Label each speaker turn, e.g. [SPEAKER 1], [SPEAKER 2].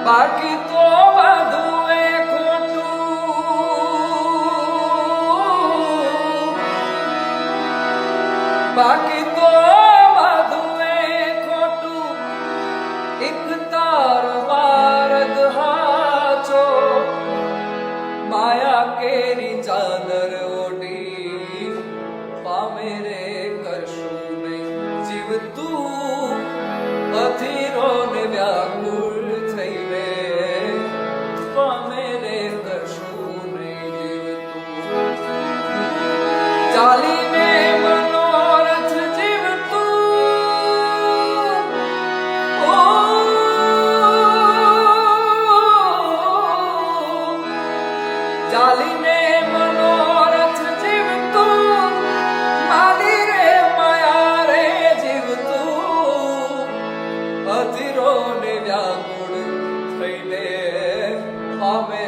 [SPEAKER 1] બાકી તો બધું એ ખોટું, બાકી તો બધું એ ખોટું, એક તારો માર્ગ હાચો, માયા કેરી ચાદર ઓઢી પામે રે કરશું નહીં જીવતું, અધીરો ને વ્યાકુળ થઈને પામે રે કરશું નહીં જીવતું, ચાલીને મનોરથ જીવતું, ઓ ચાલીને મનોરથ જીવતું, માલી રે માયા રે જીવતું, અધીરો ને વ્યાકુળ થઈને પામે